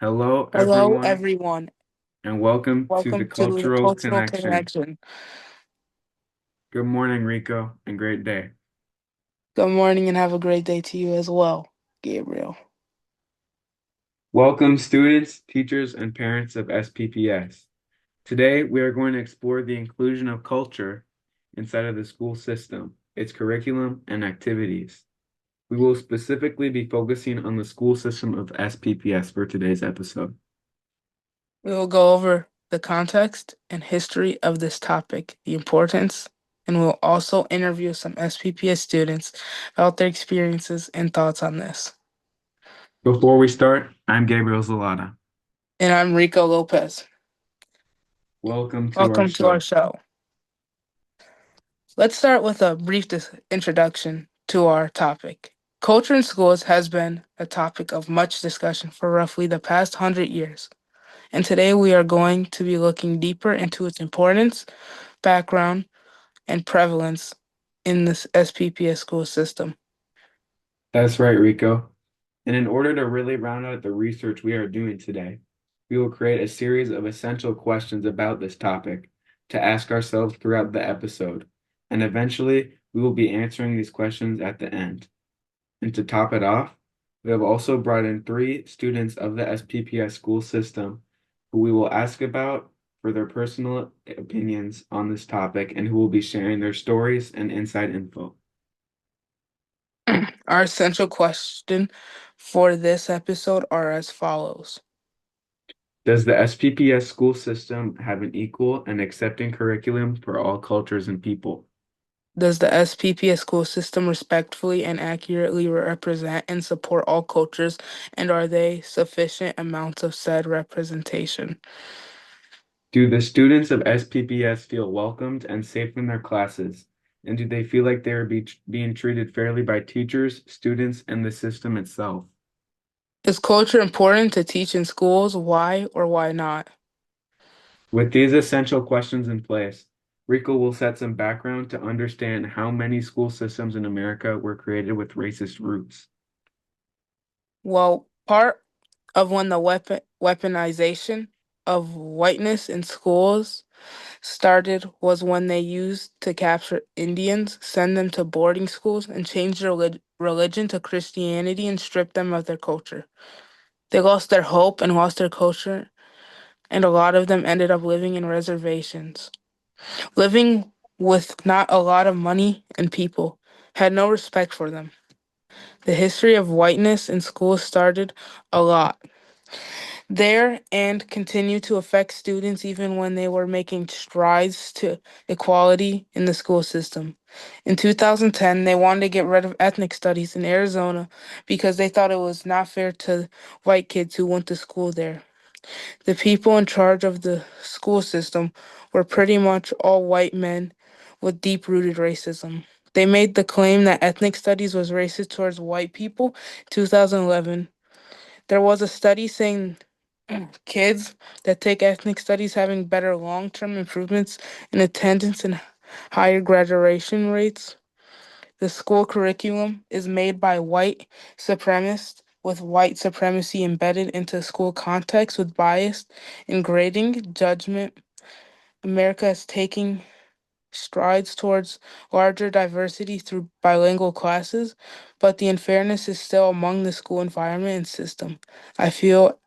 Hello, Hello, everyone, everyone. and welcome to the Welcome to the Cultural Cultural Connection. Connection. Good morning, Rico, and great day. Good morning and have a great day to you as well, Gabriel. Welcome, students, teachers, and parents of SPPS. Today, we are going to explore the inclusion of culture inside of the school system, its curriculum, and activities. We will specifically be focusing on the school system of SPPS for today's episode. We will go over the context and history of this topic, the importance, and we'll also interview some SPPS students about their experiences and thoughts on this. Before we start, I'm Gabriel Zalata. And I'm Rico Lopez. Welcome to our Welcome to our show. show. Let's start with a brief introduction to our topic. Culture in schools has been a topic of much discussion for roughly the past 100 years. And today we are going to be looking deeper into its importance, background, and prevalence in this SPPS school system. That's right, Rico. And in order to really round out the research we are doing today, we will create a series of essential questions about this topic to ask ourselves throughout the episode. And eventually, we will be answering these questions at the end. And to top it off, we have also brought in three students of the SPPS school system who we will ask about for their personal opinions on this topic and who will be sharing their stories and inside info. Our essential question for this episode are as follows. Does the SPPS school system have an equal and accepting curriculum for all cultures and people? Does the SPPS school system respectfully and accurately represent and support all cultures, and are they sufficient amounts of said representation? Do the students of SPPS feel welcomed and safe in their classes? And do they feel like they are being treated fairly by teachers, students, and the system itself? Is culture important to teach in schools? Why or why not? With these essential questions in place, Rico will set some background to understand how many school systems in America were created with racist roots. Well, part of when the weaponization of whiteness in schools started was when they used to capture Indians, send them to boarding schools, and change their religion to Christianity and strip them of their culture. They lost their hope and lost their culture, and a lot of them ended up living in reservations, living with not a lot of money and people, had no respect for them. The history of whiteness in schools started a lot there and continue to affect students even when they were making strides to equality in the school system. In 2010, they wanted to get rid of ethnic studies in Arizona because they thought it was not fair to white kids who went to school there. The people in charge of the school system were pretty much all white men with deep rooted racism. They made the claim that ethnic studies was racist towards white people in 2011. There was a study saying kids that take ethnic studies having better long-term improvements in attendance and higher graduation rates. The school curriculum is made by white supremacists with white supremacy embedded into school context with bias in grading judgment. America is taking strides towards larger diversity through bilingual classes, but the unfairness is still among the school environment and system. I feel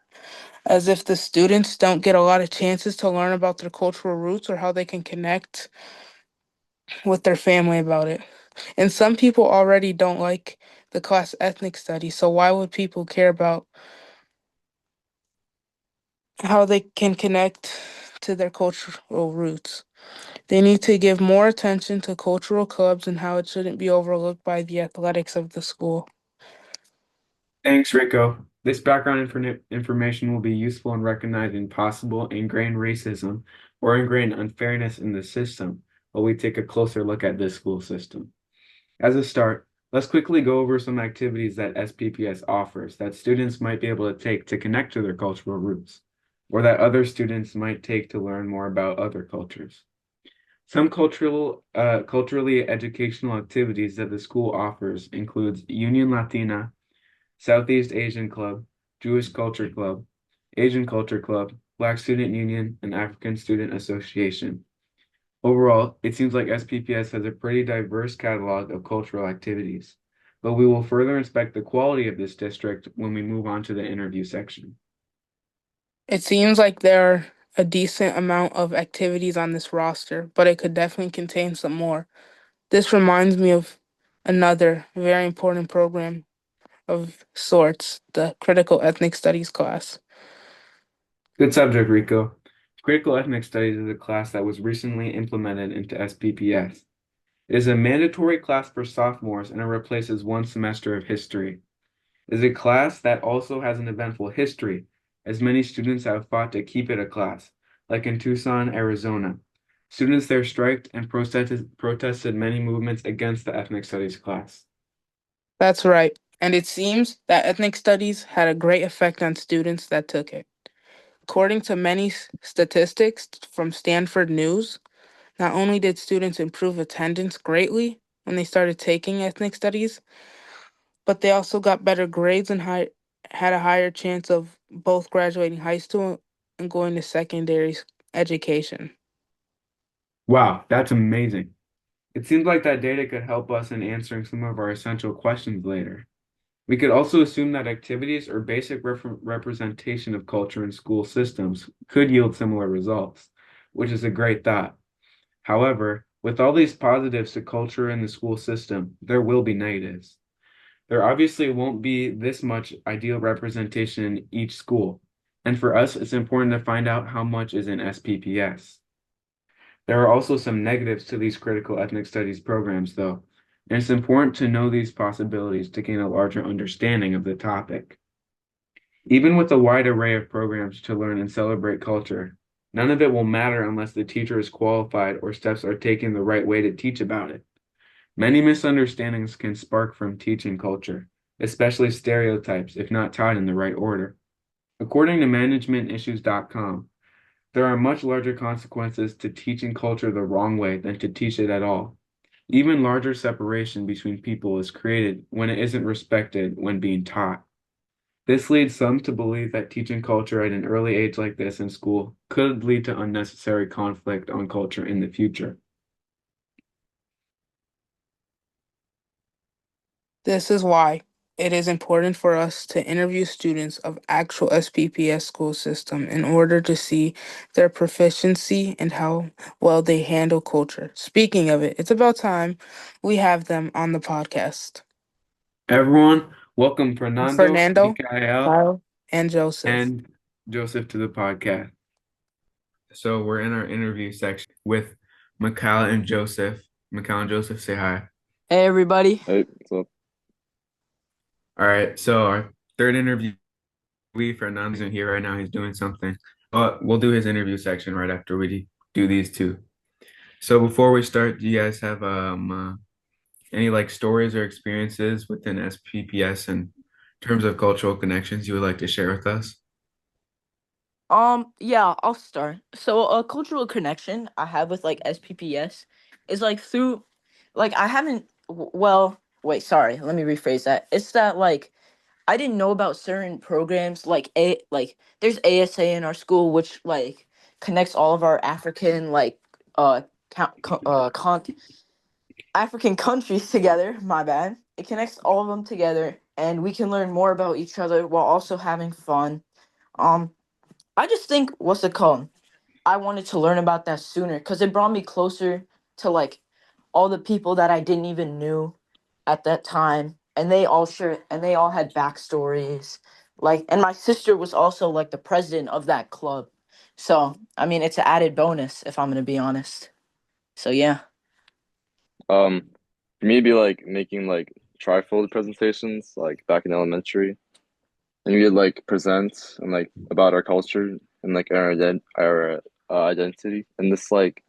as if the students don't get a lot of chances to learn about their cultural roots or how they can connect with their family about it. And some people already don't like the class ethnic study, so why would people care about how they can connect to their cultural roots? They need to give more attention to cultural clubs and how it shouldn't be overlooked by the athletics of the school. Thanks, Rico. This background information will be useful in recognizing possible ingrained racism or ingrained unfairness in the system while we take a closer look at this school system. As a start, let's quickly go over some activities that SPPS offers that students might be able to take to connect to their cultural roots, or that other students might take to learn more about other cultures. Some culturally educational activities that the school offers includes Union Latina, Southeast Asian Club, Jewish Culture Club, Asian Culture Club, Black Student Union, and African Student Association. Overall, it seems like SPPS has a pretty diverse catalog of cultural activities, but we will further inspect the quality of this district when we move on to the interview section. It seems like there are a decent amount of activities on this roster, but it could definitely contain some more. This reminds me of another very important program of sorts, the Critical Ethnic Studies class. Good subject, Rico. Critical Ethnic Studies is a class that was recently implemented into SPPS. It is a mandatory class for sophomores and it replaces one semester of history. It is a class that also has an eventful history, as many students have fought to keep it a class, like in Tucson, Arizona. Students there striked and protested many movements against the ethnic studies class. That's right. And it seems that ethnic studies had a great effect on students that took it. According to many statistics from Stanford News, not only did students improve attendance greatly when they started taking ethnic studies, but they also got better grades and had a higher chance of both graduating high school and going to secondary education. Wow, that's amazing. It seems like that data could help us in answering some of our essential questions later. We could also assume that activities or basic representation of culture in school systems could yield similar results, which is a great thought. However, with all these positives to culture in the school system, there will be negatives. There obviously won't be this much ideal representation in each school. And for us, it's important to find out how much is in SPPS. There are also some negatives to these critical ethnic studies programs, though, and it's important to know these possibilities to gain a larger understanding of the topic. Even with a wide array of programs to learn and celebrate culture, none of it will matter unless the teacher is qualified or steps are taken the right way to teach about it. Many misunderstandings can spark from teaching culture, especially stereotypes if not taught in the right order. According to managementissues.com, there are much larger consequences to teaching culture the wrong way than to teach it at all. Even larger separation between people is created when it isn't respected when being taught. This leads some to believe that teaching culture at an early age like this in school could lead to unnecessary conflict on culture in the future. This is why it is important for us to interview students of actual SPPS school system in order to see their proficiency and how well they handle culture. Speaking of it, it's about time we have them on the podcast. Everyone, welcome Fernando, Fernando, Mikael, Kyle, and Joseph. and Joseph to the podcast. So we're in our interview section with Mikael and Joseph. Mikael and Joseph, say hi. Hey everybody. Hey, so All right, so our third interview, Fernando's isn't here right now. He's doing something. But we'll do his interview section right after we do these two. So before we start, do you guys have any like stories or experiences within SPPS in terms of cultural connections you would like to share with us? Yeah, I'll start. So a cultural connection I have with like SPPS is like through like I haven't well, wait, sorry, let me rephrase that. It's that like I didn't know about certain programs like there's ASA in our school which like connects all of our African like count, African countries together, my bad. It connects all of them together and we can learn more about each other while also having fun. Um I just think what's it called? I wanted to learn about that sooner because it brought me closer to like all the people that I didn't even knew at that time, and they all had backstories. Like, and my sister was also like the president of that club, so I mean, it's an added bonus if I'm gonna be honest. So yeah. um, for me, it'd be like making like trifold presentations, like back in elementary, and we'd like present and like about our culture and like our identity, and this like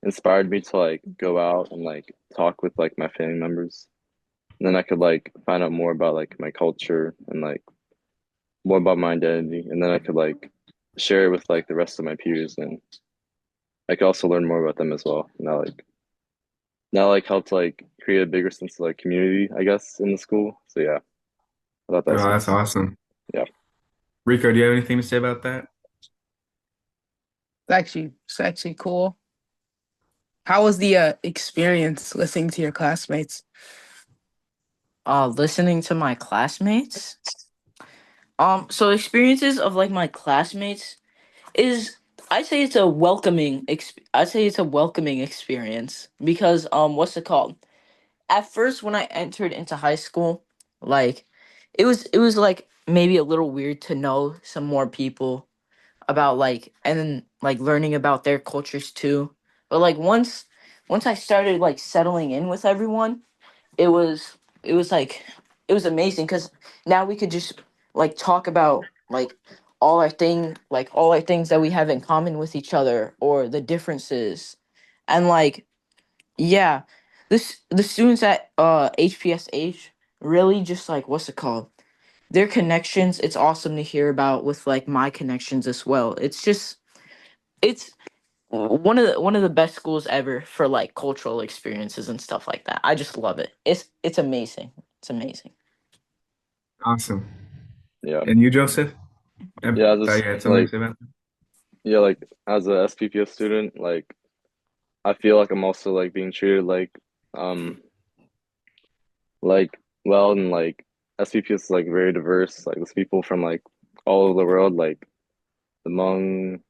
inspired me to like go out and like talk with like my family members, and then I could like find out more about like my culture and like more about my identity, and then I could like share it with like the rest of my peers, and I could also learn more about them as well. And that like helped like create a bigger sense of like community, I guess, in the school. So yeah, I thought that Oh, was that's nice. awesome. Yeah. Rico, do you have anything to say about that? It's actually cool. How was the experience listening to your classmates? Listening to my classmates. So experiences of like my classmates is I'd say it's a welcoming experience because what's it called? At first when I entered into high school, like it was like maybe a little weird to know some more people about like and then like learning about their cultures too. But like once I started like settling in with everyone, it was it was like it was amazing because now we could just like talk about like all our things that we have in common with each other or the differences. And like yeah, the students at HPSH really just like what's it called? Their connections, it's awesome to hear about with like my connections as well. It's one of the best schools ever for like cultural experiences and stuff like that. I just love it. It's amazing. It's amazing. Awesome. Yeah. And you, Joseph? I Yeah, thought just you had something to like say about that. yeah, like as a SPPS student, like I feel like I'm also like being treated um like well and like SPPS is like very diverse. Like there's people from like all over the world, like the Hmong,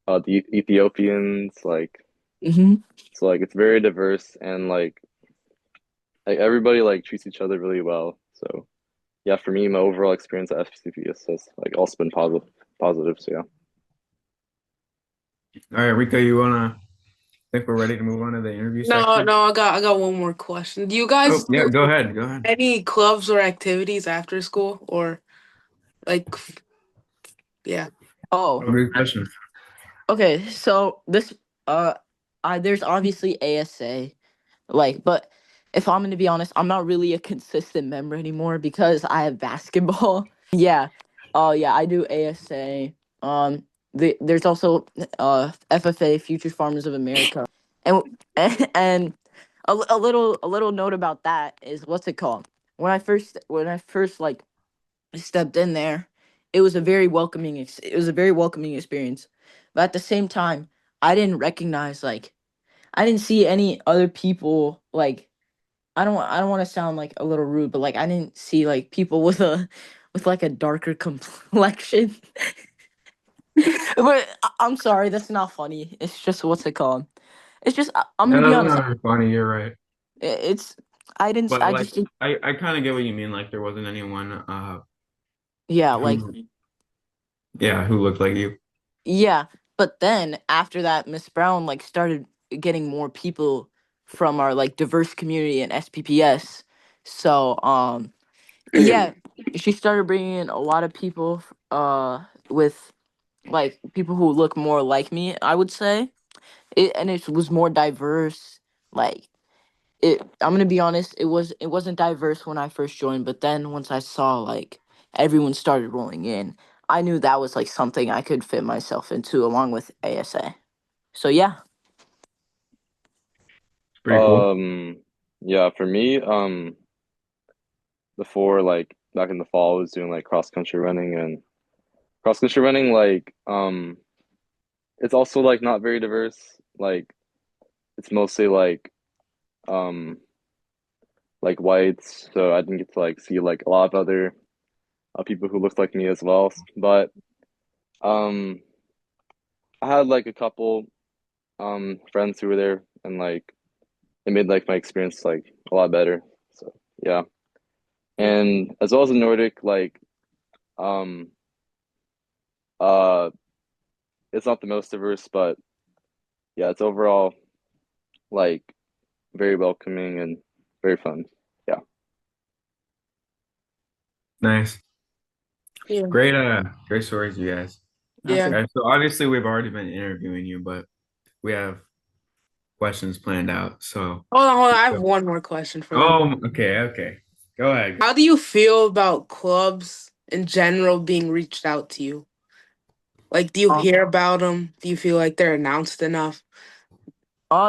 the Ethiopians, like Hmm. so like it's very diverse and like everybody like treats each other really well. So yeah, for me, my overall experience at SPPS has like also been positive. So yeah. All right, Rico, you wanna think we're ready to move on to the interview No, section? no, I got one more question. Do you Oh, guys yeah, do go ahead. Go ahead. any clubs or activities after school or like yeah. Oh, Oh, good question. okay. So this uh I there's obviously ASA. Like, but if I'm gonna be honest, I'm not really a consistent member anymore because I have basketball. Yeah. Oh yeah, I do ASA. There's also FFA, Future Farmers of America, and and a little note about that is what's it called? When I first like stepped in there, it was a very welcoming experience. But at the same time, I didn't recognize like I didn't see any other people like I don't want to sound like a little rude, but like I didn't see like people with like a darker complexion. But I'm sorry, that's not funny. It's just what's it called? It's just I'm Yeah, gonna be that's honest. not funny. You're right. It's I didn't But I like, just didn't- I kind of get what you mean. Like, there wasn't anyone yeah like who, yeah, who looked like you. yeah. But then after that, Miss Brown like started getting more people from our like diverse community in SPPS. So yeah, she started bringing in a lot of people with like people who look more like me, I would say. And it was more diverse. Like I'm gonna be honest, it wasn't diverse when I first joined, but then once I saw like everyone started rolling in, I knew that was like something I could fit myself into along with ASA. So yeah. It's pretty cool. Um, yeah, for me, before like back in the fall, I was doing like cross country running and cross country running it's also like not very diverse. Like it's mostly um like whites, so I didn't get to like see like a lot of other people who looked like me as well. But um I had like a couple friends who were there and like it made like my experience like a lot better. So yeah. And as well as the Nordic, like um uh it's not the most diverse, but yeah, it's overall like very welcoming and very fun. Yeah. Nice. Yeah. Great stories, you guys. Yeah. Okay. Okay, so obviously we've already been interviewing you, but we have questions planned out. So, Hold on. I have one more question for them. oh, okay, okay. Go ahead. How do you feel about clubs in general being reached out to you? Like, do you Um, hear about them? Do you feel like they're announced enough?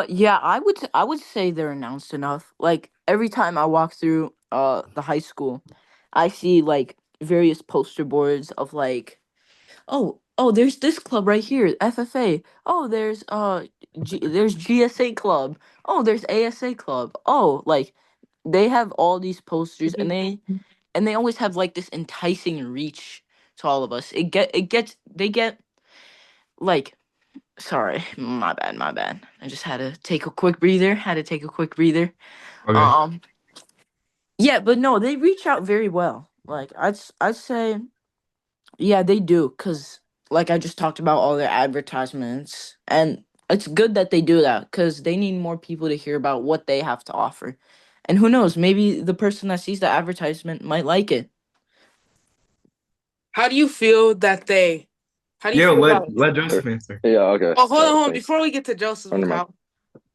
yeah, I would say they're announced enough. Like every time I walk through the high school, I see like various poster boards of like, oh, there's this club right here, FFA. Oh, there's GSA club. Oh, there's ASA club. Oh, like they have all these posters, and they always have like this enticing reach to all of us. They get like, sorry, my bad. I just had to take a quick breather. Had to take a quick breather. Okay. Um, yeah, but no, they reach out very well. Like I'd say, yeah, they do, cuz like I just talked about all their advertisements, and it's good that they do that cuz they need more people to hear about what they have to offer. And who knows, maybe the person that sees the advertisement might like it. How do you feel that they? How do you Yo, feel let about? let Or, Joseph answer. yeah, okay. Oh, hold on, hold on. Thanks. Before we get to Joseph's, Oh, never mind. how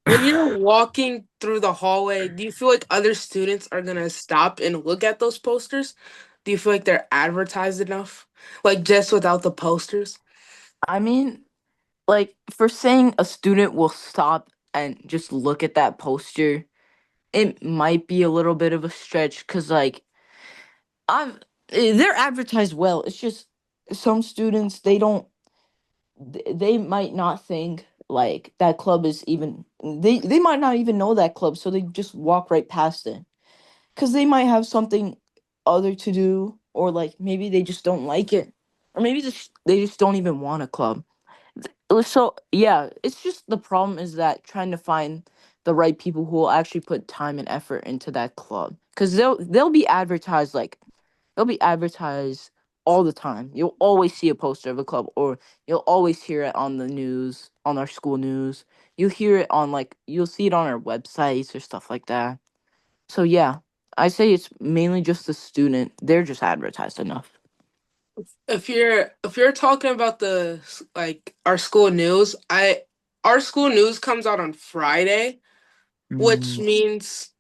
when you're walking through the hallway, do you feel like other students are gonna stop and look at those posters? Do you feel like they're advertised enough? Like just without the posters? I mean, like for saying a student will stop and just look at that poster, it might be a little bit of a stretch cuz like I've they're advertised well. It's just some students they might not think like that club is even they might not even know that club, so they just walk right past it because they might have something other to do, or like maybe they just don't like it, or maybe they just don't even want a club. So yeah, it's just the problem is that trying to find the right people who will actually put time and effort into that club, because they'll be advertised like they'll be advertised all the time. You'll always see a poster of a club, or you'll always hear it on the news, on our school news. You'll hear it on like you'll see it on our websites or stuff like that. So yeah, I say it's mainly just the student. They're just advertised enough. If you're talking about like our school news, I our school news comes out on Friday, which Mm, means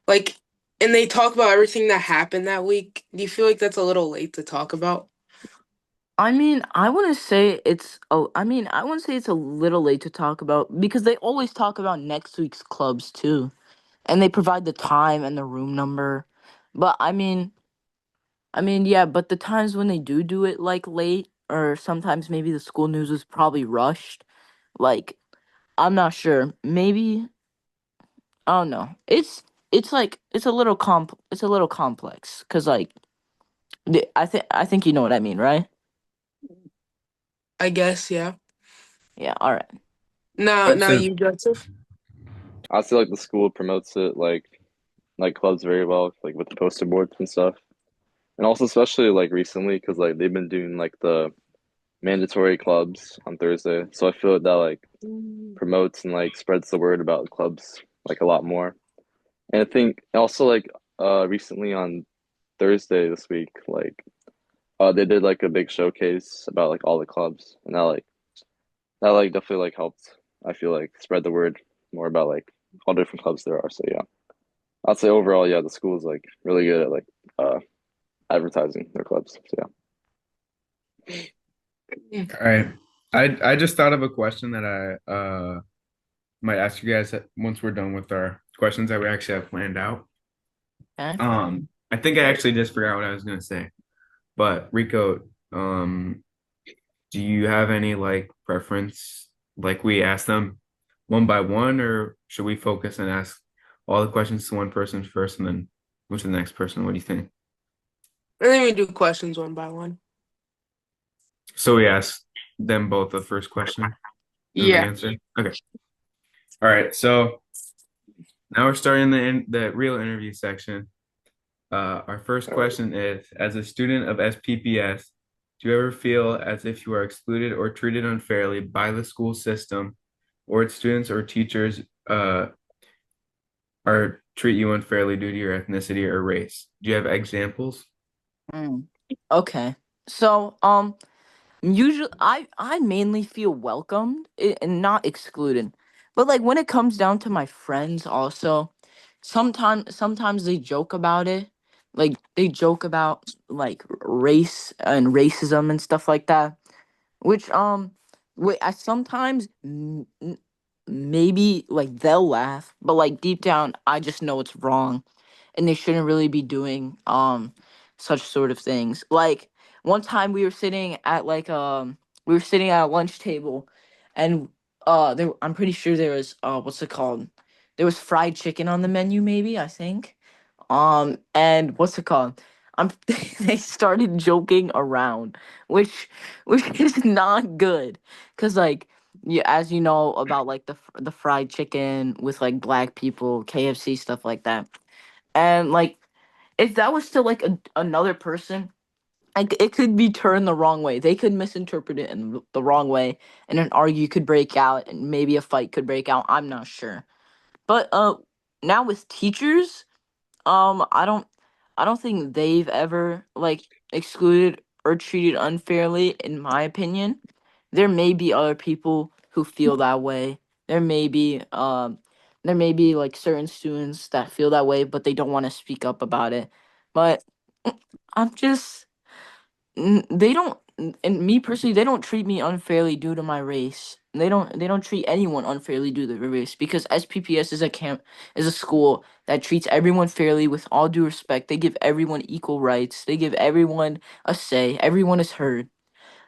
like and they talk about everything that happened that week. Do you feel like that's a little late to talk about? I mean, I wouldn't say it's oh, I mean, I wouldn't say it's a little late to talk about because they always talk about next week's clubs too, and they provide the time and the room number. But yeah, but the times when they do it like late, or sometimes maybe the school news is probably rushed. Like, I'm not sure. Maybe I don't know. It's like it's a little complex because like I think you know what I mean, right? I guess, yeah. Yeah. All right. Now so you, Joseph. I feel like the school promotes it like clubs very well, like with the poster boards and stuff. And also especially like recently because like they've been doing like the mandatory clubs on Thursday. So I feel that like promotes and like spreads the word about clubs like a lot more. And I think also like recently on Thursday this week, like they did like a big showcase about like all the clubs, and that like definitely like helped. I feel like spread the word more about like all different clubs there are. So yeah, I'd say overall, yeah, the school is like really good at like uh advertising their clubs. So Mm. all right. I just thought of a question that I might ask you guys once we're done with our questions that we actually have planned out. Okay. I think I actually just forgot what I was gonna say. But Rico, do you have any like preference? Like we ask them one by one, or should we focus and ask all the questions to one person first and then move to the next person? What do you think? And then we do questions one by one. So we ask them both the first question and they Yeah. answer. Okay. All right. So now we're starting the real interview section. Our first yeah. All right. question is, as a student of SPPS, do you ever feel as if you are excluded or treated unfairly by the school system or its students or teachers or treat you unfairly due to your ethnicity or race? Do you have examples? Mm. Okay. So usually I mainly feel welcomed and not excluded. But like when it comes down to my friends also, sometimes they joke about it. Like they joke about like race and racism and stuff like that. Which wait, I sometimes maybe like they'll laugh, but like deep down I just know it's wrong and they shouldn't really be doing such sort of things. Like one time we were sitting at a lunch table, and I'm pretty sure there was what's it called? There was fried chicken on the menu, maybe, I think. And what's it called? They started joking around, which which is not good, cause like yeah, as you know about like the fried chicken with like black people, KFC stuff like that, and like if that was to like another person, like it could be turned the wrong way. They could misinterpret it in the wrong way, and an argue could break out, and maybe a fight could break out. I'm not sure, but now with teachers. I don't think they've ever like excluded or treated unfairly, in my opinion. There may be other people who feel that way. There may be there may be like certain students that feel that way, but they don't want to speak up about it. But I'm just they don't and me personally, they don't treat me unfairly due to my race. They don't treat anyone unfairly due to their race, because SPPS is a school that treats everyone fairly with all due respect. They give everyone equal rights. They give everyone a say. Everyone is heard.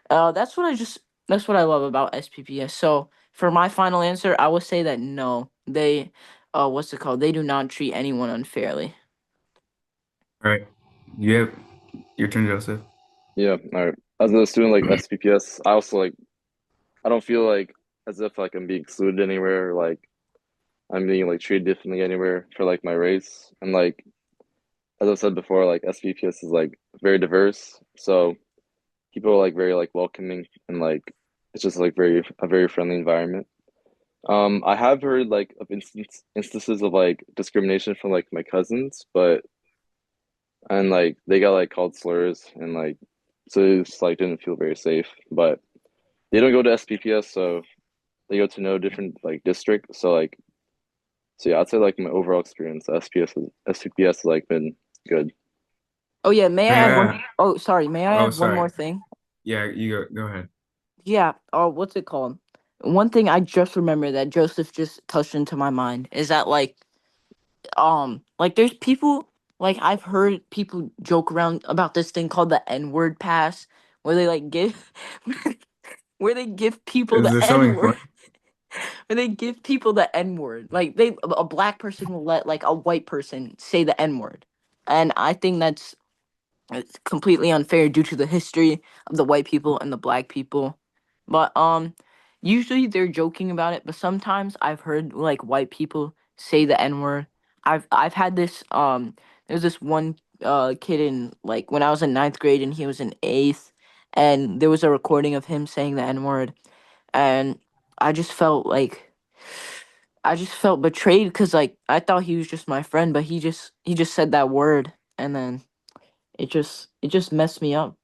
That's what I love about SPPS. So for my final answer, I would say that no, they what's it called? They do not treat anyone unfairly. All right. You have your turn, Joseph. Yeah, all right. As a student like SPPS, I also like I don't feel like as if like I'm being excluded anywhere, like I'm being like treated differently anywhere for like my race. And like as I said before, like SPPS is like very diverse. So people are like very like welcoming and like it's just like very friendly environment. I have heard like of instances of like discrimination from like my cousins, but and like they got like called slurs and like so it just like didn't feel very safe. But they don't go to SPPS, so they go to no different like district. So yeah, I'd say like my overall experience, SPPS has like been good. Oh yeah, may I May add I one? ask? Oh, sorry, may I Oh, add one more sorry. thing? Yeah, you go ahead. Yeah. Oh, what's it called? One thing I just remember that Joseph just touched into my mind is that like there's people, like I've heard people joke around about this thing called the N-word pass, where they like give where they give people Is the there something N-word, funny? where they give people the N-word. Like a black person will let like a white person say the N-word, and I think that's it's completely unfair due to the history of the white people and the black people. But usually they're joking about it, but sometimes I've heard like white people say the N-word. I've had this there's this one kid in like when I was in ninth grade and he was in eighth, and there was a recording of him saying the N-word, and I just felt like I just felt betrayed, because like I thought he was just my friend, but he just said that word, and then it just messed me up.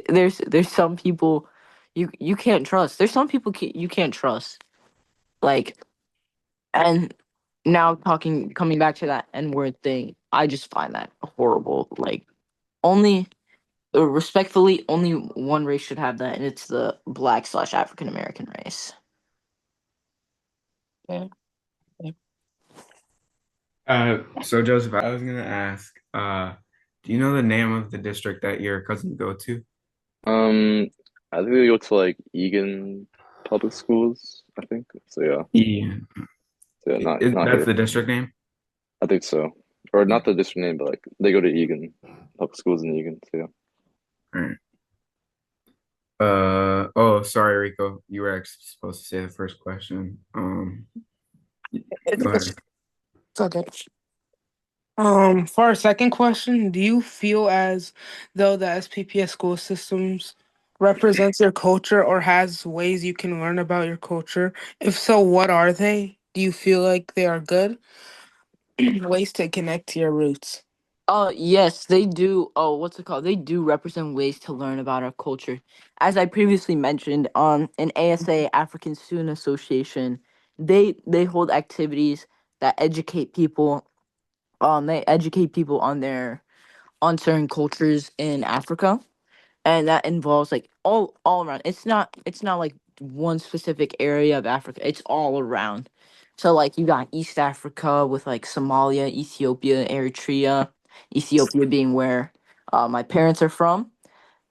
There's some people you can't trust. There's some people you can't trust. Like, and now talking coming back to that N word thing, I just find that horrible. Like, only respectfully, only one race should have that, and it's the black/African American race. Yeah. Yeah. So Joseph, I was gonna ask, do you know the name of the district that your cousins go to? Um, I think they go to like Egan public schools, I think. Yeah. So yeah, not That's here. the district name? I think so. Or not the district name, but like they go to Egan public schools in Egan. So yeah. All right. Oh, sorry, Rico. You were supposed to say the first question. It's, Go it's, ahead. it's okay. For our second question, do you feel as though the SPPS school systems represents your culture or has ways you can learn about your culture? If so, what are they? Do you feel like they are good ways to connect to your roots? Yes, they do. Oh, what's it called? They do represent ways to learn about our culture. As I previously mentioned, in ASA, African Student Association, they hold activities that educate people. They educate people on certain cultures in Africa, and that involves like all around. It's not like one specific area of Africa. It's all around. So like you got East Africa with like Somalia, Ethiopia, Eritrea. Ethiopia being where my parents are from.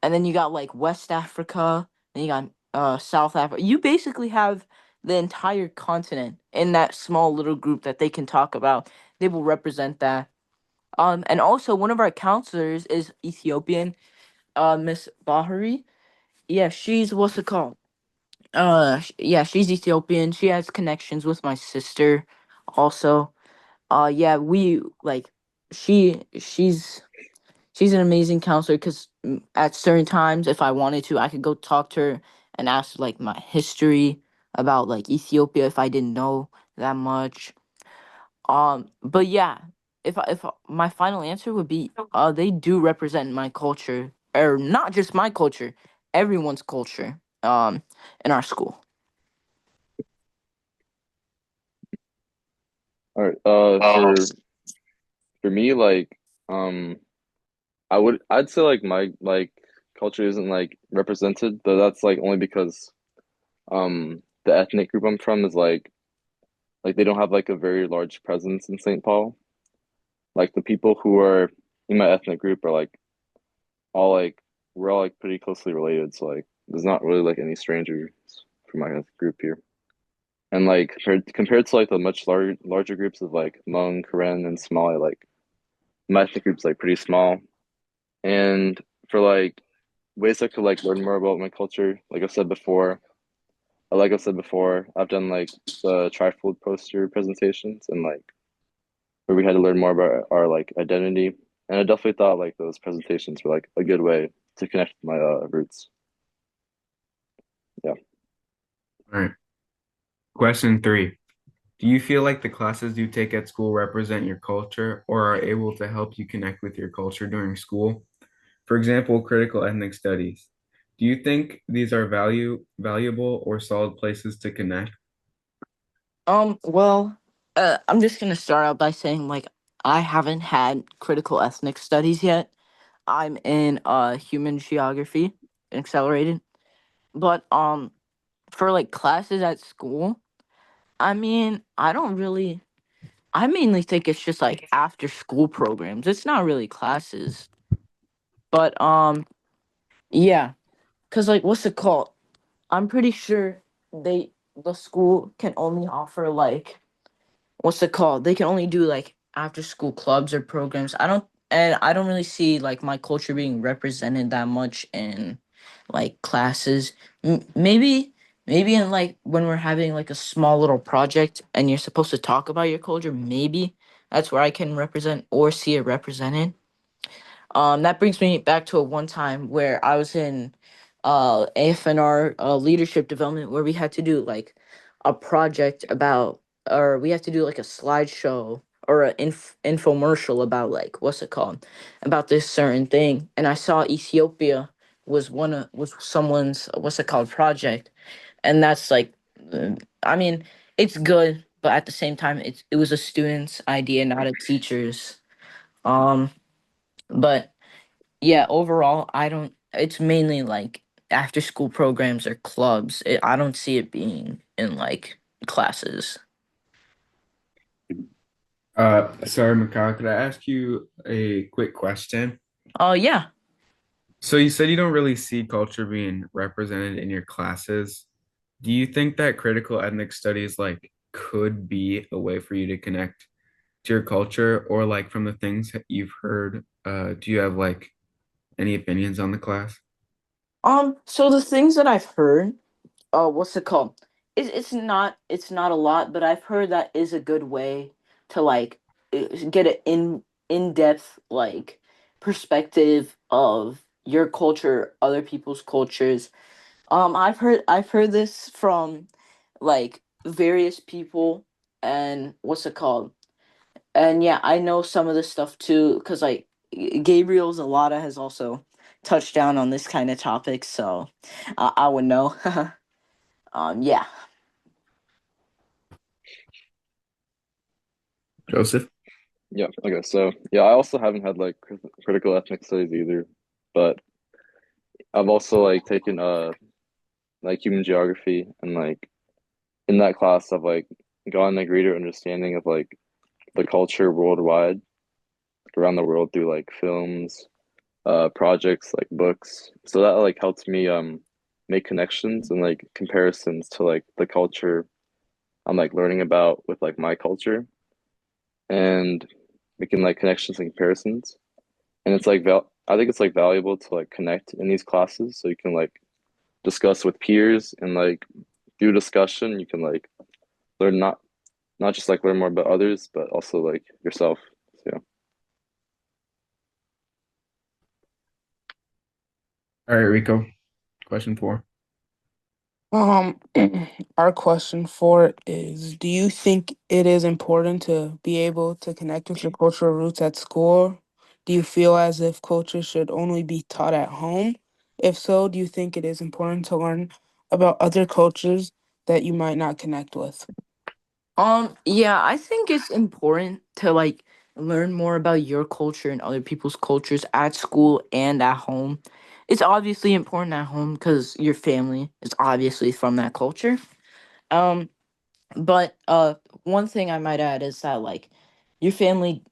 And then you got like West Africa, then you got South Africa. You basically have the entire continent in that small little group that they can talk about. They will represent that. And also one of our counselors is Ethiopian, Miss Bahari. Yeah, she's what's it called? Yeah, she's Ethiopian. She has connections with my sister also. Yeah, we like she's an amazing counselor because at certain times, if I wanted to, I could go talk to her and ask like my history about like Ethiopia if I didn't know that much. But yeah, my final answer would be, they do represent my culture, or not just my culture, everyone's culture. In our school. All right. For me, like, um, I'd say like my like culture isn't like represented, but that's like only because the ethnic group I'm from is like they don't have like a very large presence in St. Paul. Like the people who are in my ethnic group are like all like we're all like pretty closely related, so like there's not really like any strangers from my ethnic group here. And like compared to like the much larger groups of like Hmong, Karen, and Somali, like my ethnic group's like pretty small. And for like ways I could like learn more about my culture, like I said before, I've done like the trifold poster presentations and like where we had to learn more about our like identity. And I definitely thought like those presentations were like a good way to connect with my roots. Yeah. All right. Question three. Do you feel like the classes you take at school represent your culture or are able to help you connect with your culture during school? For example, critical ethnic studies. Do you think these are valuable or solid places to connect? Well, I'm just gonna start out by saying like I haven't had critical ethnic studies yet. I'm in human geography accelerated. But for like classes at school, I mean, I mainly think it's just like after school programs. It's not really classes. But yeah, cuz like what's it called? I'm pretty sure the school can only offer like what's it called? They can only do like after school clubs or programs. I don't really see like my culture being represented that much in like classes. Maybe in like when we're having like a small little project and you're supposed to talk about your culture, maybe that's where I can represent or see it represented. That brings me back to a one time where I was in AFNR leadership development where we had to do like a project about, or we had to do like a slideshow or an infomercial about like what's it called, about this certain thing, and I saw Ethiopia was someone's what's it called project, and that's like, I mean, it's good, but at the same time, it was a student's idea, not a teacher's. Um, but yeah, overall, I don't. It's mainly like after school programs or clubs. I don't see it being in like classes. Sorry, Mikhail, could I ask you a quick question? Oh yeah. So you said you don't really see culture being represented in your classes. Do you think that critical ethnic studies like could be a way for you to connect to your culture or like from the things that you've heard, do you have like any opinions on the class? So the things that I've heard, what's it called? It's not a lot, but I've heard that is a good way to like get an in-depth like perspective of your culture, other people's cultures. I've heard this from like various people, and what's it called? And yeah, I know some of this stuff too because like Gabriel Zalata has also touched down on this kind of topic, so I would know. Yeah. Joseph? Yeah. Okay. So yeah, I also haven't had like critical ethnic studies either, but I've also like taken like human geography and like in that class I've like gotten a greater understanding of like the culture worldwide, like, around the world through like films, projects like books. So that like helps me make connections and like comparisons to like the culture I'm like learning about with like my culture and making like connections and comparisons. And it's like val I think it's like valuable to like connect in these classes so you can like discuss with peers and like through discussion you can like learn not just like learn more about others but also like yourself. So, yeah. All right, Rico, question four. Um, our question for it is, do you think it is important to be able to connect with your cultural roots at school? Do you feel as if culture should only be taught at home? If so, do you think it is important to learn about other cultures that you might not connect with? Yeah, I think it's important to like learn more about your culture and other people's cultures at school and at home. It's obviously important at home because your family is obviously from that culture. Um, but one thing I might add is that like your family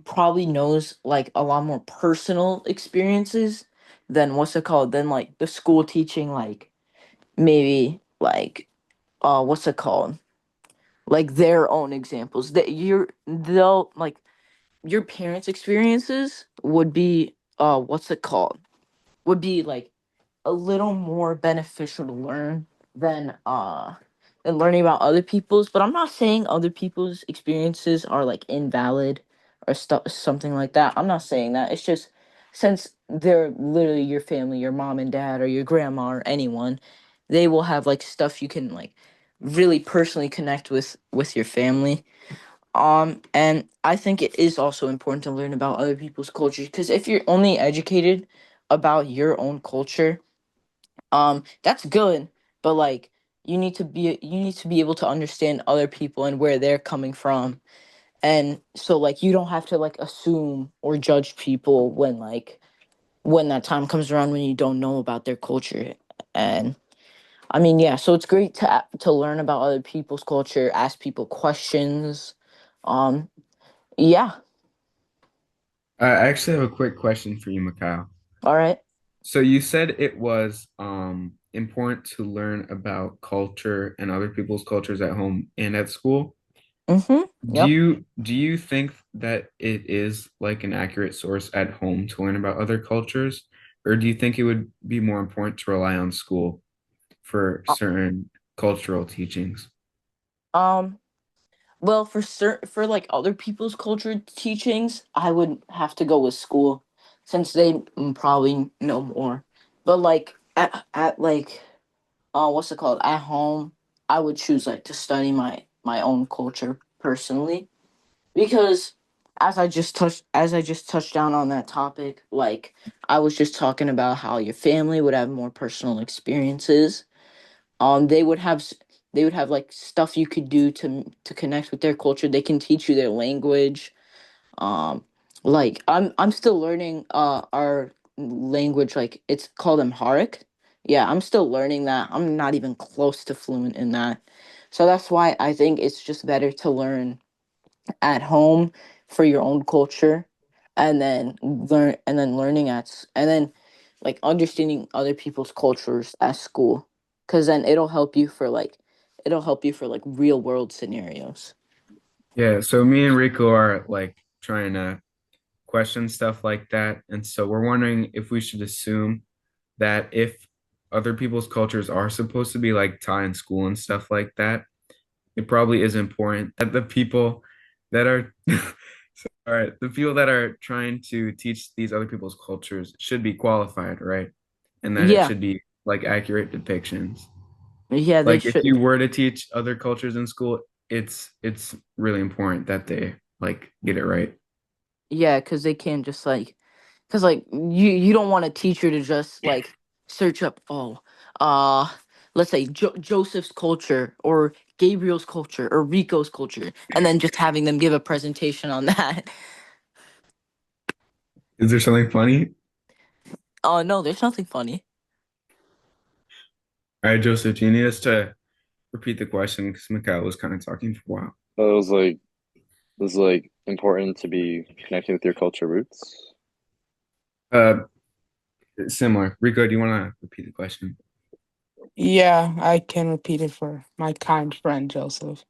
probably knows like a lot more personal experiences than what's it called than like the school teaching like maybe like what's it called like their own examples that they'll like your parents experiences would be what's it called would be like a little more beneficial to learn than learning about other people's, but I'm not saying other people's experiences are like invalid or stuff something like that. I'm not saying that. It's just since they're literally your family, your mom and dad or your grandma or anyone, they will have like stuff you can like really personally connect with your family. And I think it is also important to learn about other people's cultures because if you're only educated about your own culture, that's good, but like you need to be able to understand other people and where they're coming from. And so like you don't have to like assume or judge people when that time comes around when you don't know about their culture. And I mean, yeah, so it's great to learn about other people's culture, ask people questions. Um, yeah, I actually have a quick question for you, Mikhail. all right. So you said it was important to learn about culture and other people's cultures at home and at school. Mm-hmm. Yep. Do you think that it is like an accurate source at home to learn about other cultures, or do you think it would be more important to rely on school for Uh, certain cultural teachings? Um, Well, for like other people's culture teachings, I would have to go with school since they probably know more. But like at like what's it called? At home, I would choose like to study my own culture personally because as I just touched down on that topic, like I was just talking about how your family would have more personal experiences. They would they would have like stuff you could do to connect with their culture. They can teach you their language. um like I'm still learning our language, like it's called Amharic. Yeah, I'm still learning that. I'm not even close to fluent in that. So that's why I think it's just better to learn at home for your own culture, and then learning and then like understanding other people's cultures at school, because then it'll help you for like real world scenarios. Yeah, so me and Rico are like trying to question stuff like that. And so we're wondering if we should assume that if other people's cultures are supposed to be like taught in school and stuff like that, it probably is important that the people that are all right, the people that are trying to teach these other people's cultures should be qualified, right? And that it Yeah, should be like accurate depictions. yeah, they Like if you should. were to teach other cultures in school, it's really important that they like get it right. Yeah, because they can't just like, because like you don't want a teacher to just like search up, uh let's say Joseph's culture or Gabriel's culture or Rico's culture, and then just having them give a presentation on that. Is there something funny? Oh no, there's nothing funny. All right, Joseph, do you need us to repeat the question? Because Mikhail was kind of talking for a while. But it was like important to be connecting with your culture roots. Uh, Similar. Rico, do you want to repeat the question? Yeah, I can repeat it for my kind friend Joseph.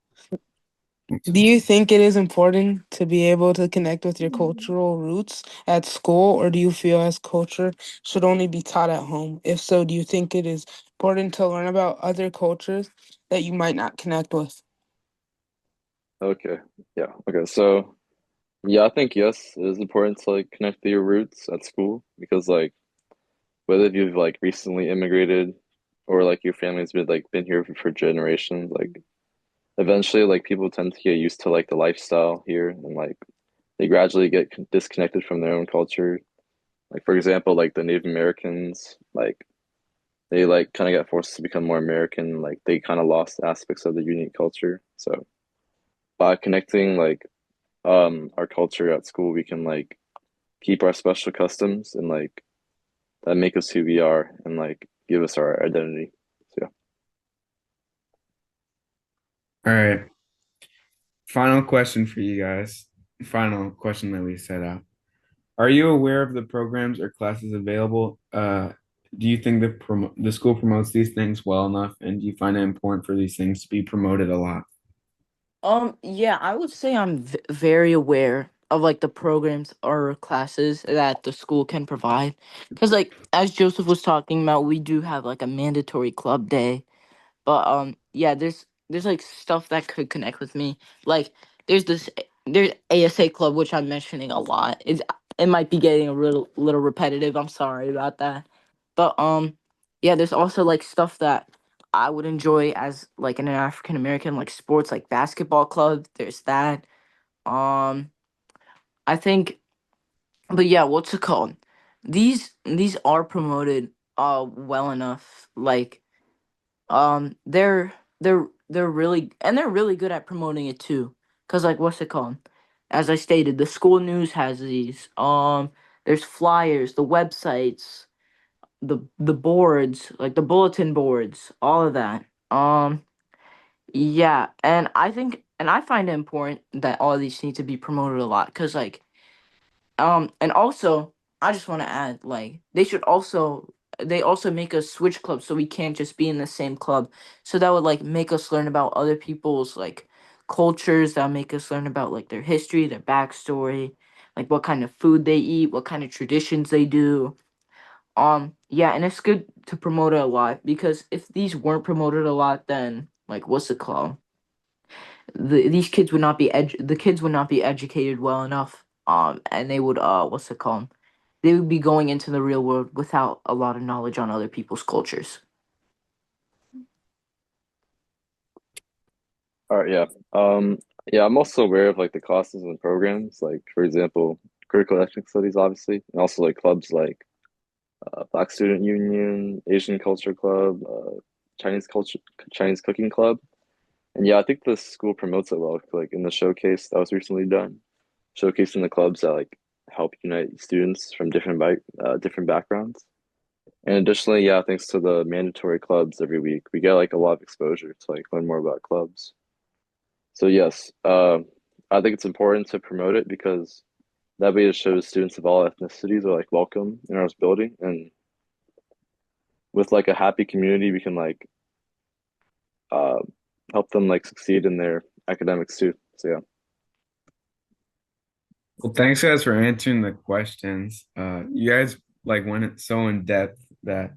Do you think it is important to be able to connect with your cultural roots at school, or do you feel as culture should only be taught at home? If so, do you think it is important to learn about other cultures that you might not connect with? Okay. Yeah. Okay. So yeah, I think yes, it is important to like connect to your roots at school because like whether you've like recently immigrated or like your family's been here for generations, like eventually like people tend to get used to like the lifestyle here and like they gradually get disconnected from their own culture. Like for example, like the Native Americans, like they like kind of got forced to become more American, like they kind of lost aspects of the unique culture. So by connecting like our culture at school, we can like keep our special customs and like that make us who we are and like give us our identity. So All right. Final question for you guys. Final question that we set out. Are you aware of the programs or classes available? Do you think the school promotes these things well enough, and do you find it important for these things to be promoted a lot? Yeah, I would say I'm very aware of like the programs or classes that the school can provide. Because like as Joseph was talking about, we do have like a mandatory club day. But yeah, there's like stuff that could connect with me. Like there's ASA club which I'm mentioning a lot. It might be getting a little repetitive. I'm sorry about that. But yeah, there's also like stuff that I would enjoy as like an African American, like sports like basketball club. There's that. Um I think, but yeah, what's it called? These are promoted well enough. Like they're really and they're really good at promoting it too. Cause like what's it called? As I stated, the school news has these. There's flyers, the websites, the boards, like the bulletin boards, all of that. Yeah, and I find it important that all of these need to be promoted a lot. Cause like and also, I just want to add, like, they also make us switch clubs, so we can't just be in the same club. So that would like make us learn about other people's like cultures. That would make us learn about like their history, their backstory, like what kind of food they eat, what kind of traditions they do. Yeah, and it's good to promote it a lot because if these weren't promoted a lot, then like what's it called? These kids would not be the kids would not be educated well enough. And they would what's it called? They would be going into the real world without a lot of knowledge on other people's cultures. all right, yeah. Yeah, I'm also aware of like the classes and programs, like for example, critical ethnic studies, obviously, and also like clubs like Black Student Union, Asian Culture Club, Chinese culture, Chinese Cooking Club. And yeah, I think the school promotes it well. Like in the showcase that was recently done, showcasing the clubs that like help unite students from different backgrounds. And additionally, yeah, thanks to the mandatory clubs every week, we get like a lot of exposure to like learn more about clubs. So yes, I think it's important to promote it because that way it shows students of all ethnicities are like welcome in our building, and with like a happy community, we can like uh help them like succeed in their academics too. So yeah. Well, thanks guys for answering the questions. You guys like went so in depth that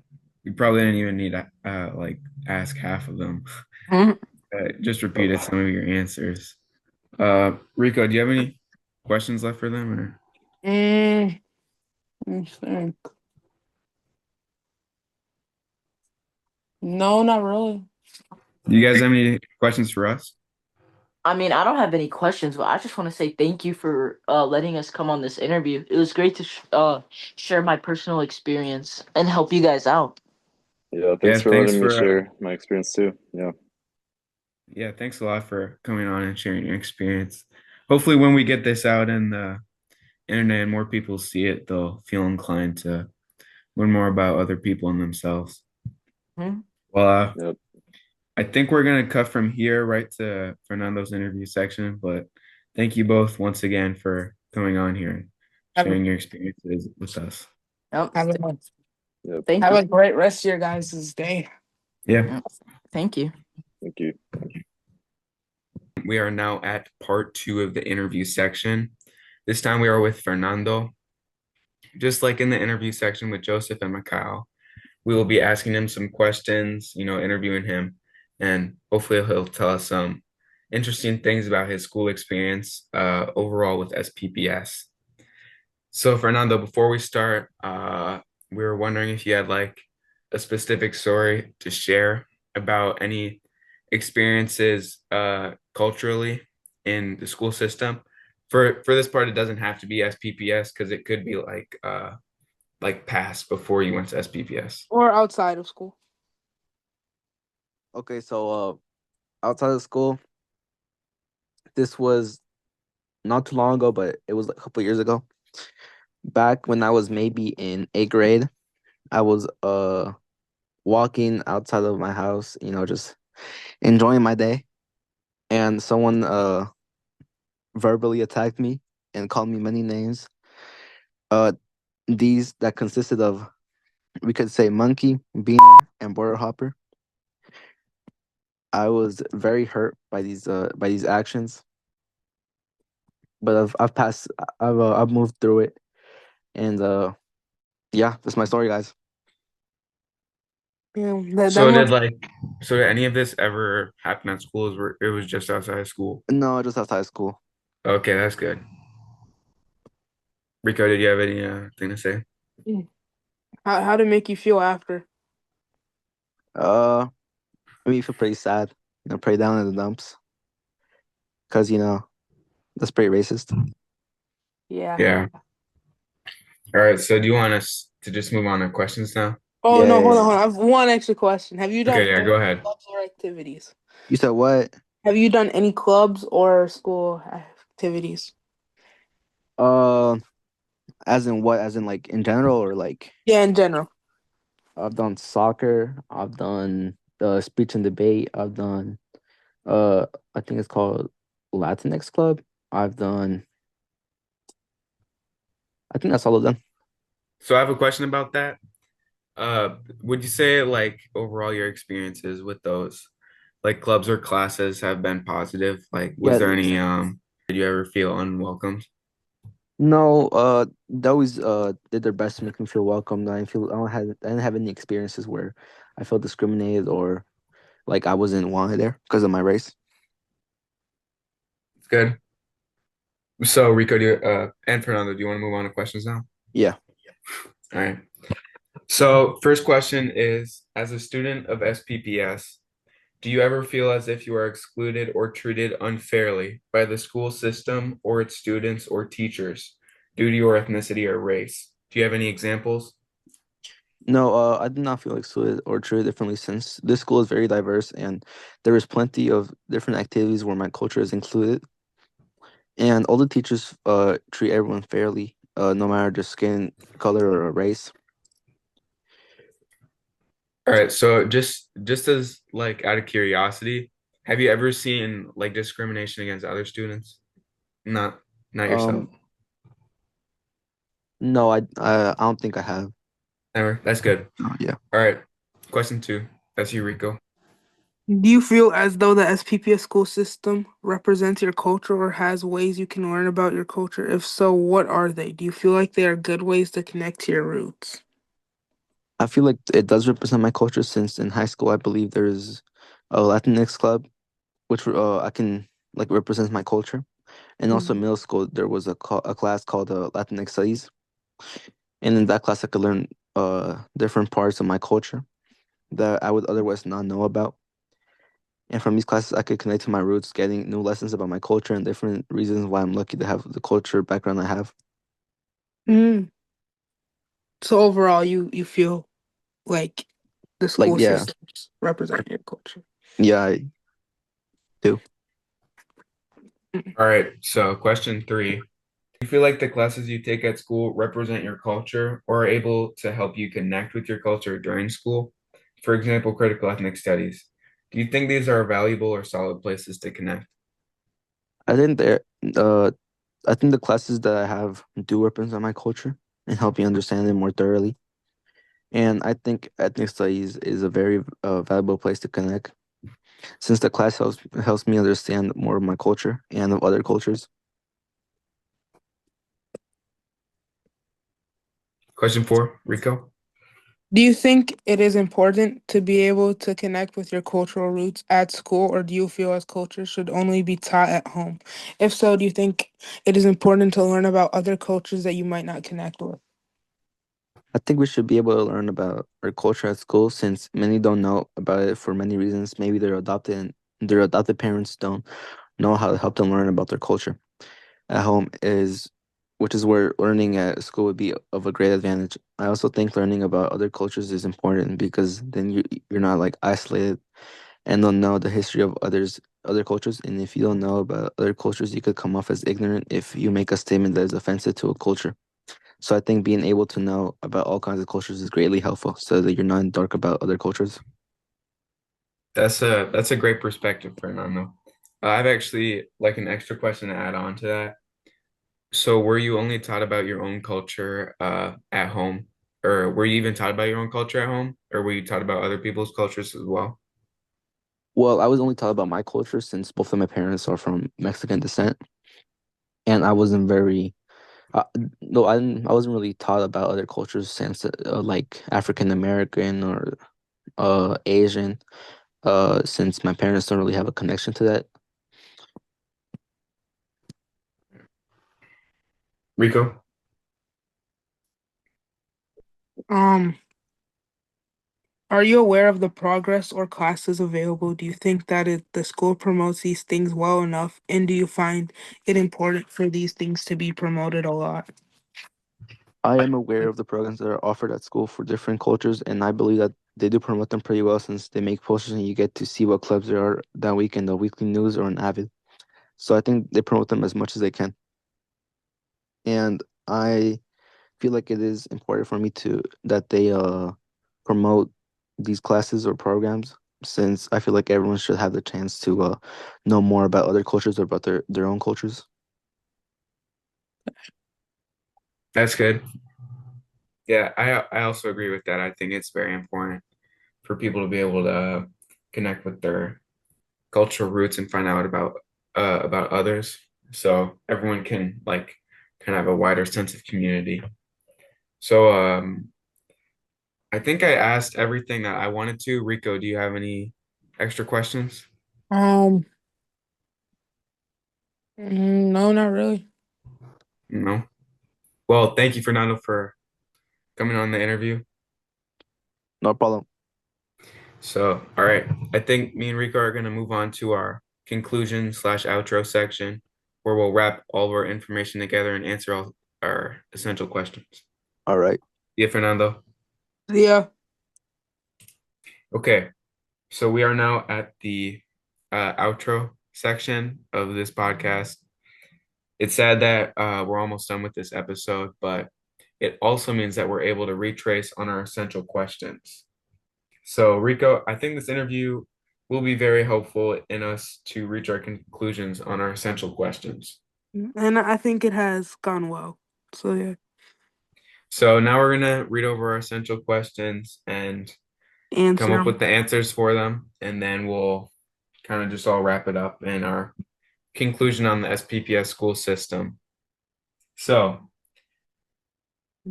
we probably didn't even need to like ask half of them. Mhm. Just repeated some of your answers. Rico, do you have any questions left for them, or Mm, let me think. No, not really. do you guys have any questions for us? I mean, I don't have any questions, but I just want to say thank you for letting us come on this interview. It was great to share my personal experience and help you guys out. Yeah, thanks Yeah, for thanks letting me for share my experience too. Yeah. yeah, thanks a lot for coming on and sharing your experience. Hopefully, when we get this out in the internet and more people see it, they'll feel inclined to learn more about other people and themselves. Mhm. Well, Yep. I think we're gonna cut from here right to Fernando's interview section, but thank you both once again for coming on here and Have a sharing your experiences with us. Yep. Have a, Yep. Thank have you. a great rest of your guys' day. Yeah. Yep. Thank you. Thank you. We are now at part two of the interview section. This time we are with Fernando. Just like in the interview section with Joseph and Mikhail, we will be asking him some questions, interviewing him, and hopefully he'll tell us some interesting things about his school experience overall with SPPS. So, Fernando, before we start, we were wondering if you had like a specific story to share about any experiences culturally in the school system. For this part, it doesn't have to be SPPS because it could be like past before you went to SPPS. Or outside of school. Okay, so outside of school, this was not too long ago, but it was like a couple years ago. Back when I was maybe in eighth grade, I was walking outside of my house, just enjoying my day, and someone verbally attacked me and called me many names. Uh, these that consisted of, we could say, monkey, beaner, and border hopper. I was very hurt by these actions, but I've passed, I've moved through it, and yeah, that's my story, guys. Yeah, that So did must. like so did any of this ever happen at schools where it was just outside of school? No, just outside of school. Okay, that's good. Rico, did you have any thing to say? How did it make you feel after? Uh, I mean, you feel pretty sad, pretty down in the dumps, because that's pretty racist. Yeah. Yeah. All right. So do you want us to just move on to questions now? Oh Yeah, no, yeah, hold on, yeah. hold on. I have one extra question. Have you done Okay, yeah, any go ahead. clubs or activities? You said what? Have you done any clubs or school activities? Uh, as in what? As in like in general, or like Yeah, in general. I've done soccer, I've done speech and debate, I've done I think it's called Latinx Club. I've done. I think that's all of them. So I have a question about that. Would you say like overall your experiences with those like clubs or classes have been positive? Like, was Yeah. there any did you ever feel unwelcomed? No, they always did their best to make me feel welcome. I didn't have any experiences where I felt discriminated or like I wasn't wanted there because of my race. It's good. So Rico, and Fernando, do you want to move on to questions now? Yeah. All right. So first question is, as a student of SPPS, do you ever feel as if you are excluded or treated unfairly by the school system or its students or teachers due to your ethnicity or race? Do you have any examples? No, I did not feel excluded or treated differently since this school is very diverse and there is plenty of different activities where my culture is included. And all the teachers treat everyone fairly, no matter their skin color or race. All right, so just as like out of curiosity, have you ever seen like discrimination against other students? Not not yourself. Um, no, I don't think I have. Never. That's good. Oh, yeah. All right. Question two. That's you, Rico. Do you feel as though the SPPS school system represents your culture or has ways you can learn about your culture? If so, what are they? Do you feel like they are good ways to connect to your roots? I feel like it does represent my culture since in high school I believe there's a Latinx club, which I can like represents my culture. And also in Mhm. middle school there was a class called Latinx Studies, and in that class I could learn different parts of my culture that I would otherwise not know about. And from these classes, I could connect to my roots, getting new lessons about my culture and different reasons why I'm lucky to have the culture background I have. Mm. So overall, you feel like the Like, school yeah, systems represent your culture. yeah, I do. Mm. All right. So question three. Do you feel like the classes you take at school represent your culture or are able to help you connect with your culture during school? For example, critical ethnic studies. Do you think these are valuable or solid places to connect? I think there, uh, I think the classes that I have do represent my culture. and help you understand it more thoroughly. And I think ethnic studies is a very valuable place to connect, since the class helps me understand more of my culture and of other cultures. Question four, Rico. Do you think it is important to be able to connect with your cultural roots at school, or do you feel as culture should only be taught at home? If so, do you think it is important to learn about other cultures that you might not connect with? I think we should be able to learn about our culture at school, since many don't know about it for many reasons. Maybe they're adopted and their adopted parents don't know how to help them learn about their culture. At home is which is where learning at school would be of a great advantage. I also think learning about other cultures is important because then you're not like isolated and don't know the history of other cultures. And if you don't know about other cultures, you could come off as ignorant if you make a statement that is offensive to a culture. So I think being able to know about all kinds of cultures is greatly helpful so that you're not in dark about other cultures. That's a great perspective, Fernando. I have actually like an extra question to add on to that. So were you only taught about your own culture at home? Or were you even taught about your own culture at home? Or were you taught about other people's cultures as well? Well, I was only taught about my culture since both of my parents are from Mexican descent, and I wasn't very Uh, no, I wasn't really taught about other cultures since like African American or Asian. Since my parents don't really have a connection to that. Rico? Um, are you aware of the progress or classes available? Do you think that the school promotes these things well enough? And do you find it important for these things to be promoted a lot? I am aware of the programs that are offered at school for different cultures, and I believe that they do promote them pretty well since they make posters and you get to see what clubs there are that week in the weekly news or on Avid. So I think they promote them as much as they can. And I feel like it is important for me to that they promote these classes or programs, since I feel like everyone should have the chance to know more about other cultures or about their own cultures. That's good. Yeah, I also agree with that. I think it's very important for people to be able to connect with their cultural roots and find out about others. So everyone can like kind of have a wider sense of community. So I think I asked everything that I wanted to. Rico, do you have any extra questions? Um, no, not really. No. Well, thank you, Fernando, for coming on the interview. No problem. So, all right. I think me and Rico are going to move on to our conclusion slash outro section where we'll wrap all of our information together and answer all our essential questions. All right. Yeah, Fernando. Yeah. Okay. So we are now at the outro section of this podcast. It's sad that we're almost done with this episode, but it also means that we're able to retrace on our essential questions. So, Rico, I think this interview will be very helpful in us to reach our conclusions on our essential questions. And I think it has gone well. So yeah. So now we're gonna read over our essential questions and come Answer up 'em. with the answers for them, and then we'll kind of just all wrap it up in our conclusion on the SPPS school system. So,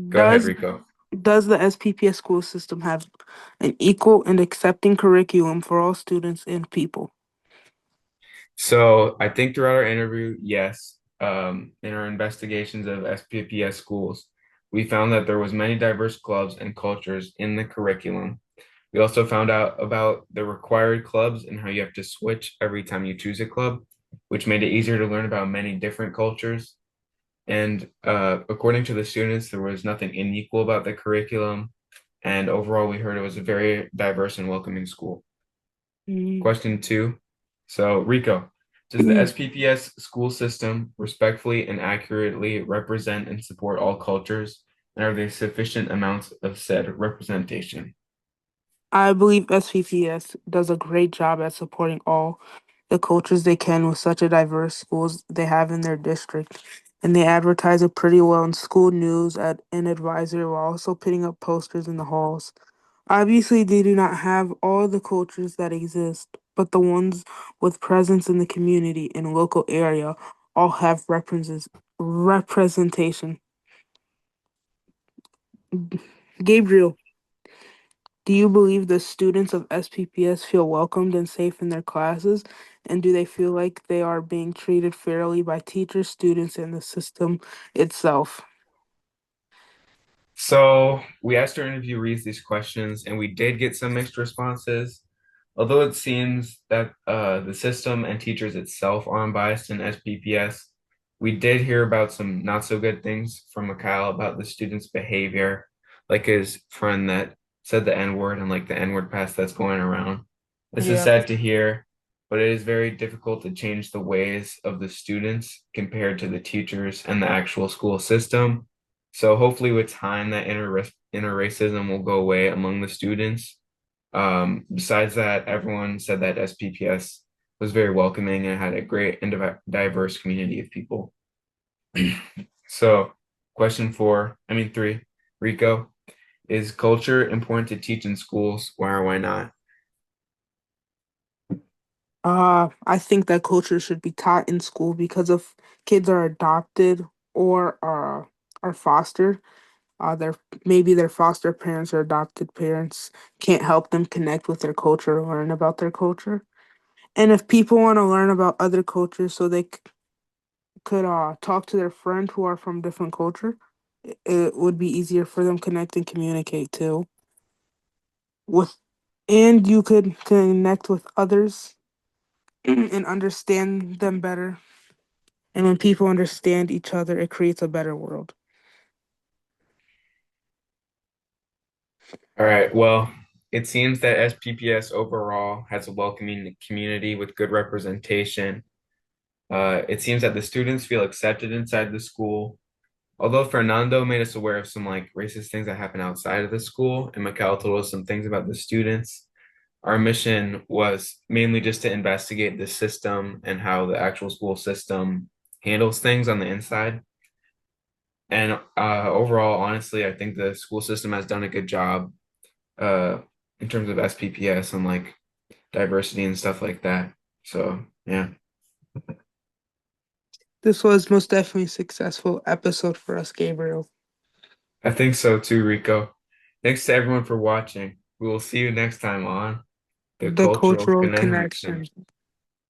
go ahead, Does Rico. does the SPPS school system have an equal and accepting curriculum for all students and people? So I think throughout our interview, yes, in our investigations of SPPS schools, we found that there was many diverse clubs and cultures in the curriculum. We also found out about the required clubs and how you have to switch every time you choose a club, which made it easier to learn about many different cultures. And according to the students, there was nothing unequal about the curriculum. And overall, we heard it was a very diverse and welcoming school. Mm. Question two. So, Rico, does the SPPS school system respectfully and accurately represent and support all cultures? And are there sufficient amounts of said representation? I believe SPPS does a great job at supporting all the cultures they can with such a diverse schools they have in their district. and they advertise it pretty well in school news and advisory while also putting up posters in the halls. Obviously, they do not have all the cultures that exist, but the ones with presence in the community and local area all have representation. Gabriel, do you believe the students of SPPS feel welcomed and safe in their classes? And do they feel like they are being treated fairly by teachers, students, and the system itself? So we asked our interviewees these questions, and we did get some mixed responses. Although it seems that the system and teachers itself are unbiased in SPPS, we did hear about some not so good things from Mikhail about the student's behavior, like his friend that said the N word and like the N word pass that's going around. This is Yeah. sad to hear, but it is very difficult to change the ways of the students compared to the teachers and the actual school system. So hopefully, with time, that inner racism will go away among the students. Besides that, everyone said that SPPS was very welcoming and had a great and diverse community of people. So, question four, I mean three, Rico, is culture important to teach in schools? Why or why not? I think that culture should be taught in school because if kids are adopted or are fostered, their maybe their foster parents or adopted parents can't help them connect with their culture or learn about their culture. And if people want to learn about other cultures, so they could talk to their friends who are from different culture, it would be easier for them connect and communicate too. With and you could connect with others and understand them better. And when people understand each other, it creates a better world. All right, well, it seems that SPPS overall has a welcoming community with good representation. It seems that the students feel accepted inside the school. Although Fernando made us aware of some like racist things that happen outside of the school, and Mikhail told us some things about the students, our mission was mainly just to investigate the system and how the actual school system handles things on the inside. And overall, honestly, I think the school system has done a good job uh, in terms of SPPS and like diversity and stuff like that. So, yeah, This was most definitely a successful episode for us, Gabriel. I think so too, Rico. Thanks to everyone for watching. We will see you next time on The The Cultural cultural Connection. connection.